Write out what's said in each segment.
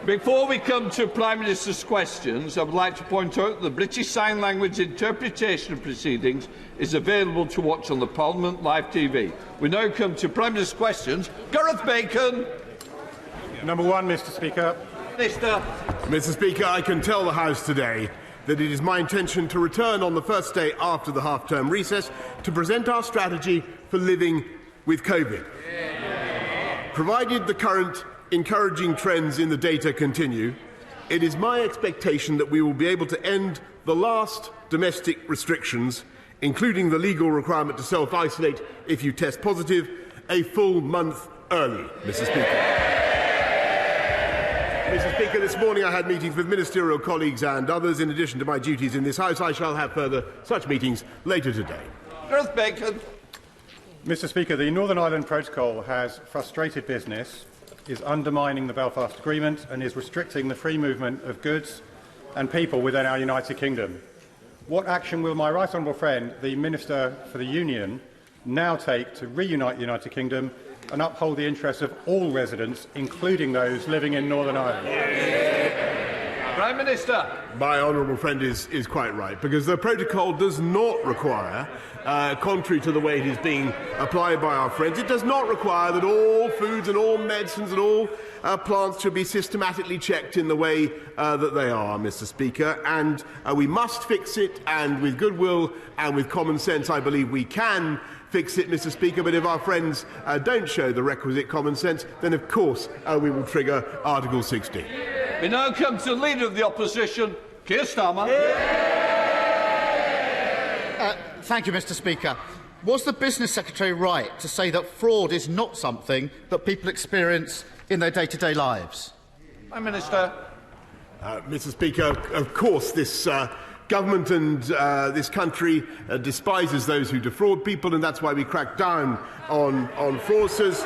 Before we come to Prime Minister's questions, I would like to point out that the British Sign Language interpretation of proceedings is available to watch on the Parliament Live TV. We now come to Prime Minister's questions. Gareth Bacon. Number one, Mr. Speaker. Minister. Mr. Speaker, I can tell the House today that it is my intention to return on the first day after the half-term recess to present our strategy for living with COVID. Provided the current encouraging trends in the data continue, it is my expectation that we will be able to end the last domestic restrictions, including the legal requirement to self-isolate if you test positive, a full month early, Mr. Speaker. Mr. Speaker, this morning I had meetings with ministerial colleagues and others. In addition to my duties in this House, I shall have further such meetings later today. Gareth Bacon. Mr. Speaker, the Northern Ireland Protocol has frustrated business, is undermining the Belfast Agreement and is restricting the free movement of goods and people within our United Kingdom. What action will my right honourable friend, the Minister for the Union, now take to reunite the United Kingdom and uphold the interests of all residents, including those living in Northern Ireland? Prime Minister. My honourable friend is quite right, because the protocol does not require, contrary to the way it is being applied by our friends, it does not require that all foods and all medicines and all plants should be systematically checked in the way that they are, Mr. Speaker. And we must fix it, and with goodwill and with common sense, I believe we can fix it, Mr. Speaker. But if our friends don't show the requisite common sense, then of course we will trigger Article 60. We now come to the Leader of the Opposition, Keir Starmer. Thank you, Mr. Speaker. Was the Business Secretary right to say that fraud is not something that people experience in their day-to-day lives? Prime Minister. Mr. Speaker, of course this government and this country despises those who defraud people, and that's why we crack down on fraudsters,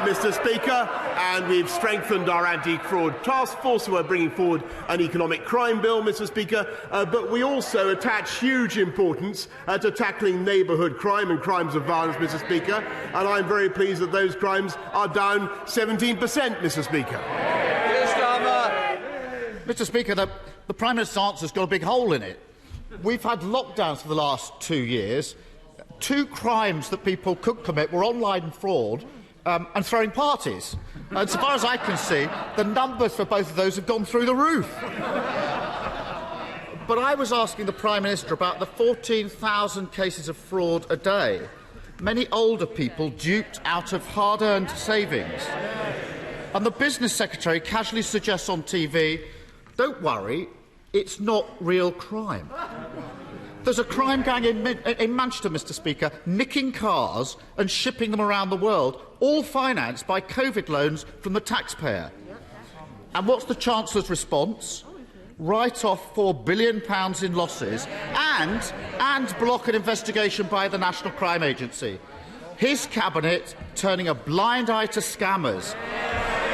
Mr. Speaker, and we've strengthened our anti-fraud task force. We're bringing forward an economic crime bill, Mr. Speaker, but we also attach huge importance to tackling neighbourhood crime and crimes of violence, Mr. Speaker, and I'm very pleased that those crimes are down 17%, Mr. Speaker. Keir Starmer. Mr. Speaker, the Prime Minister's answer has got a big hole in it. We've had lockdowns for the last 2 years. 2 crimes that people could commit were online fraud and throwing parties. And so far as I can see, the numbers for both of those have gone through the roof. But I was asking the Prime Minister about the 14,000 cases of fraud a day. Many older people duped out of hard-earned savings. And the Business Secretary casually suggests on TV, don't worry, it's not real crime. There's a crime gang in Manchester, Mr. Speaker, nicking cars and shipping them around the world, all financed by COVID loans from the taxpayer. And what's the Chancellor's response? Write off £4 billion in losses and block an investigation by the National Crime Agency. His cabinet turning a blind eye to scammers.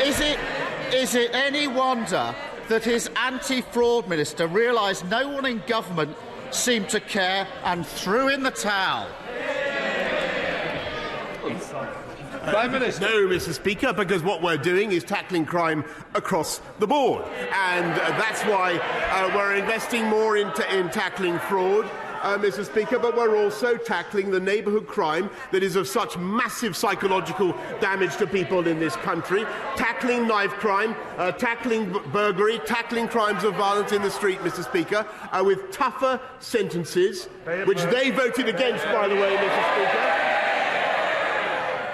Is it any wonder that his anti-fraud minister realised no one in government seemed to care and threw in the towel? Prime Minister. No, Mr. Speaker, because what we're doing is tackling crime across the board, and that's why we're investing more in tackling fraud, Mr. Speaker, but we're also tackling the neighbourhood crime that is of such massive psychological damage to people in this country, tackling knife crime, tackling burglary, tackling crimes of violence in the street, Mr. Speaker, with tougher sentences, which they voted against, by the way, Mr. Speaker,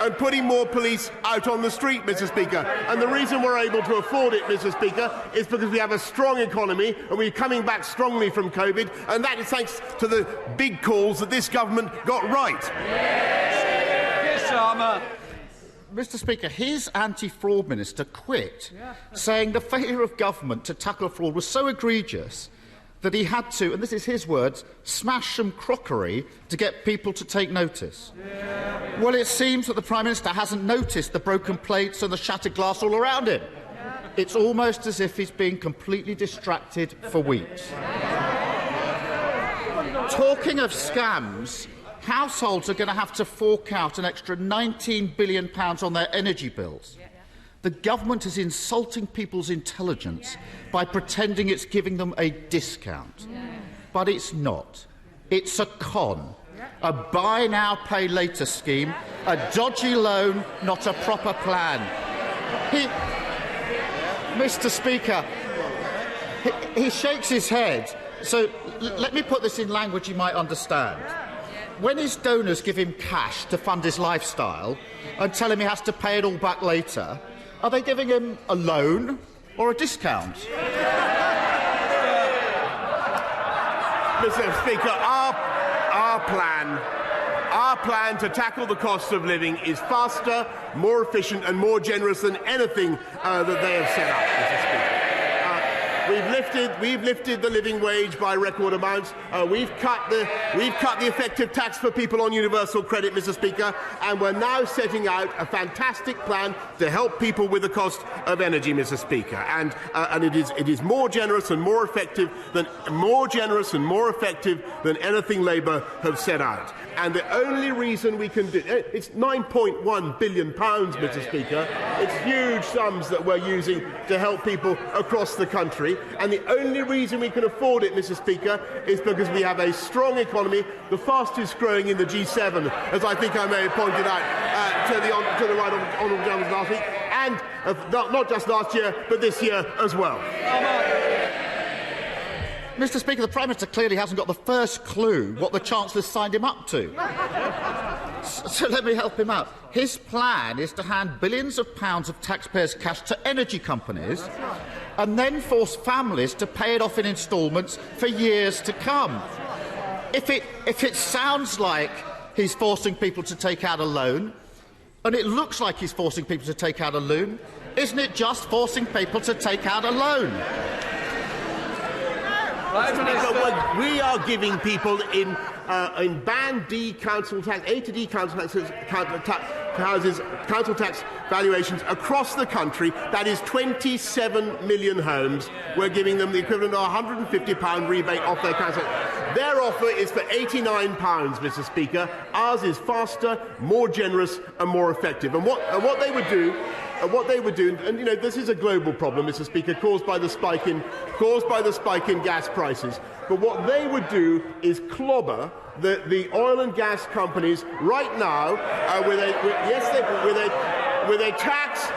and putting more police out on the street, Mr. Speaker. And the reason we're able to afford it, Mr. Speaker, is because we have a strong economy and we're coming back strongly from COVID, and that is thanks to the big calls that this government got right. Keir Starmer. Mr. Speaker, his anti-fraud minister quit, saying the failure of government to tackle fraud was so egregious that he had to, and this is his words, smash some crockery to get people to take notice. Well, it seems that the Prime Minister hasn't noticed the broken plates and the shattered glass all around him. It's almost as if he's been completely distracted for weeks. Talking of scams, households are going to have to fork out an extra £19 billion on their energy bills. The government is insulting people's intelligence by pretending it's giving them a discount. But it's not. It's a con. A buy now, pay later scheme, a dodgy loan, not a proper plan. Mr. Speaker, he shakes his head. So let me put this in language you might understand. When his donors give him cash to fund his lifestyle and tell him he has to pay it all back later, are they giving him a loan or a discount? Mr. Speaker, our plan to tackle the cost of living is faster, more efficient and more generous than anything that they have set up, Mr. Speaker. We've lifted the living wage by record amounts. We've cut the effective tax for people on universal credit, Mr. Speaker, and we're now setting out a fantastic plan to help people with the cost of energy, Mr. Speaker. And it is more generous and more effective than anything Labour have set out. And the only reason we can do it's £9.1 billion, Mr. Speaker. It's huge sums that we're using to help people across the country. And the only reason we can afford it, Mr. Speaker, is because we have a strong economy, the fastest growing in the G7, as I think I may have pointed out to the right honourable gentleman last week, and not just last year, but this year as well. Mr. Speaker, the Prime Minister clearly hasn't got the first clue what the Chancellor's signed him up to. So let me help him out. His plan is to hand billions of pounds of taxpayers' cash to energy companies and then force families to pay it off in instalments for years to come. If it sounds like he's forcing people to take out a loan, and it looks like he's forcing people to take out a loan, isn't it just forcing people to take out a loan? We are giving people in Band D council tax, A to D council tax valuations across the country. That is 27 million homes. We're giving them the equivalent of a £150 rebate off their council. Their offer is for £89, Mr. Speaker. Ours is faster, more generous, and more effective. And what they would do. And you know, this is a global problem, Mr. Speaker, caused by the spike in gas prices. But what they would do is clobber the oil and gas companies right now with a tax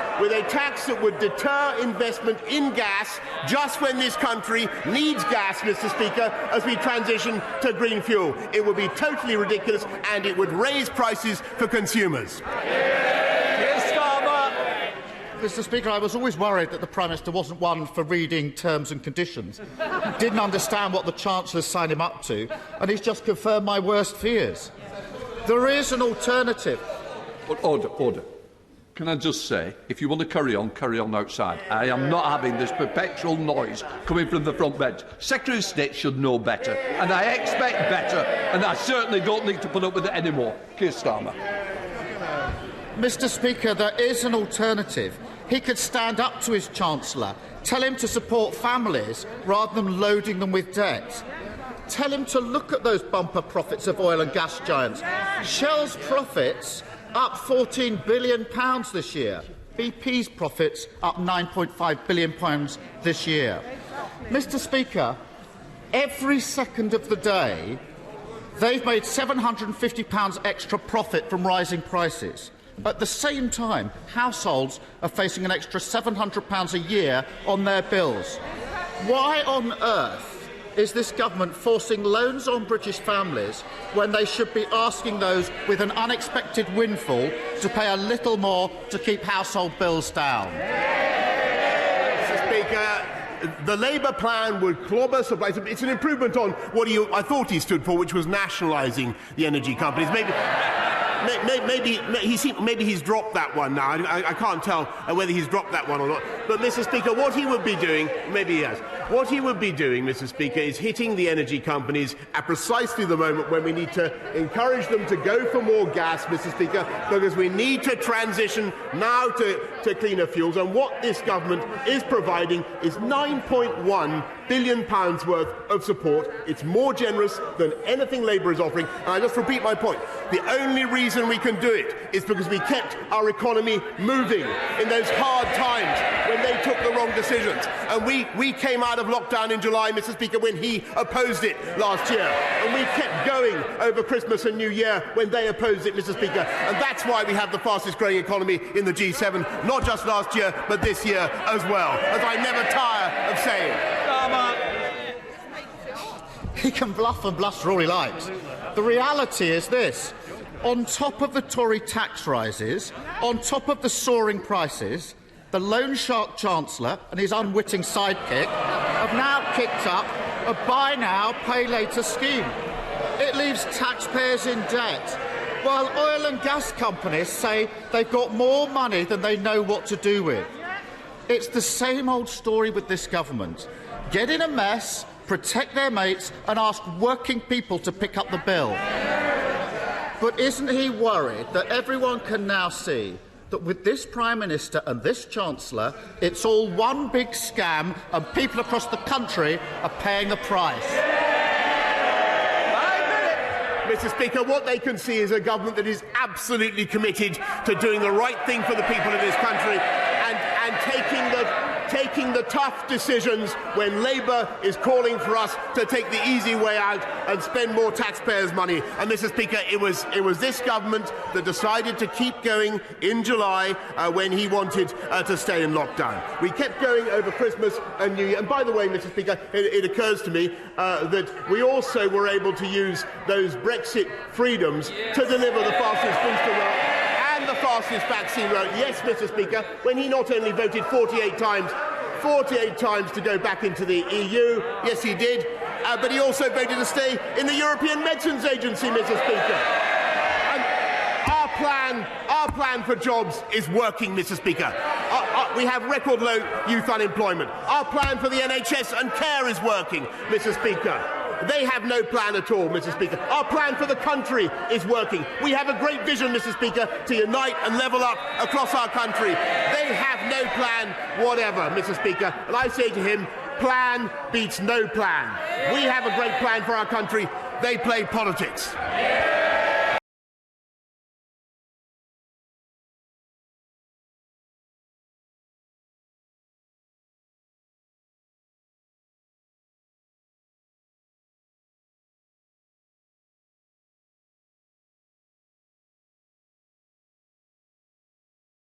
that would deter investment in gas just when this country needs gas, Mr. Speaker, as we transition to green fuel. It would be totally ridiculous, and it would raise prices for consumers. Mr. Speaker, I was always worried that the Prime Minister wasn't one for reading terms and conditions, didn't understand what the Chancellor signed him up to, and he's just confirmed my worst fears. There is an alternative. Order. Can I just say, if you want to carry on outside. I am not having this perpetual noise coming from the front bench. Secretary of State should know better, and I expect better, and I certainly don't need to put up with it anymore. Keir Starmer. Mr. Speaker, there is an alternative. He could stand up to his Chancellor, tell him to support families rather than loading them with debt. Tell him to look at those bumper profits of oil and gas giants. Shell's profits up £14 billion this year. BP's profits up £9.5 billion this year. Mr. Speaker, every second of the day, they've made £750 extra profit from rising prices. At the same time, households are facing an extra £700 a year on their bills. Why on earth is this government forcing loans on British families when they should be asking those with an unexpected windfall to pay a little more to keep household bills down? Mr. Speaker, the Labour plan would clobber supply. It's an improvement on what I thought he stood for, which was nationalising the energy companies. Maybe he's dropped that one now. I can't tell whether he's dropped that one or not. But, Mr. Speaker, what he would be doing, maybe he has, what he would be doing, Mr. Speaker, is hitting the energy companies at precisely the moment when we need to encourage them to go for more gas, Mr. Speaker, because we need to transition now to cleaner fuels. And what this government is providing is £9.1 billion worth of support. It's more generous than anything Labour is offering. And I just repeat my point. The only reason reason we can do it is because we kept our economy moving in those hard times when they took the wrong decisions. And we came out of lockdown in July, Mr. Speaker, when he opposed it last year. And we kept going over Christmas and New Year when they opposed it, Mr. Speaker. And that's why we have the fastest growing economy in the G7, not just last year, but this year as well, as I never tire of saying. He can bluff and bluster all he likes. The reality is this. On top of the Tory tax rises, on top of the soaring prices, the loan shark Chancellor and his unwitting sidekick have now kicked up a buy now, pay later scheme. It leaves taxpayers in debt, while oil and gas companies say they've got more money than they know what to do with. It's the same old story with this government. Get in a mess, protect their mates and ask working people to pick up the bill. But isn't he worried that everyone can now see that with this Prime Minister and this Chancellor, it's all one big scam and people across the country are paying the price? Mr. Speaker, what they can see is a government that is absolutely committed to doing the right thing for the people of this country and taking the tough decisions when Labour is calling for us to take the easy way out and spend more taxpayers' money. And, Mr. Speaker, it was this government that decided to keep going in July when he wanted to stay in lockdown. We kept going over Christmas and New Year. And by the way, Mr. Speaker, it occurs to me that we also were able to use those Brexit freedoms to deliver the fastest booster round and the fastest vaccine round. Yes, Mr. Speaker, when he not only voted 48 times to go back into the EU, yes he did, but he also voted to stay in the European Medicines Agency, Mr. Speaker. And our plan for jobs is working, Mr. Speaker. We have record low youth unemployment. Our plan for the NHS and care is working, Mr. Speaker. They have no plan at all, Mr. Speaker. Our plan for the country is working. We have a great vision, Mr. Speaker, to unite and level up across our country. They have no plan whatever, Mr. Speaker. And I say to him, plan beats no plan. We have a great plan for our country. They play politics.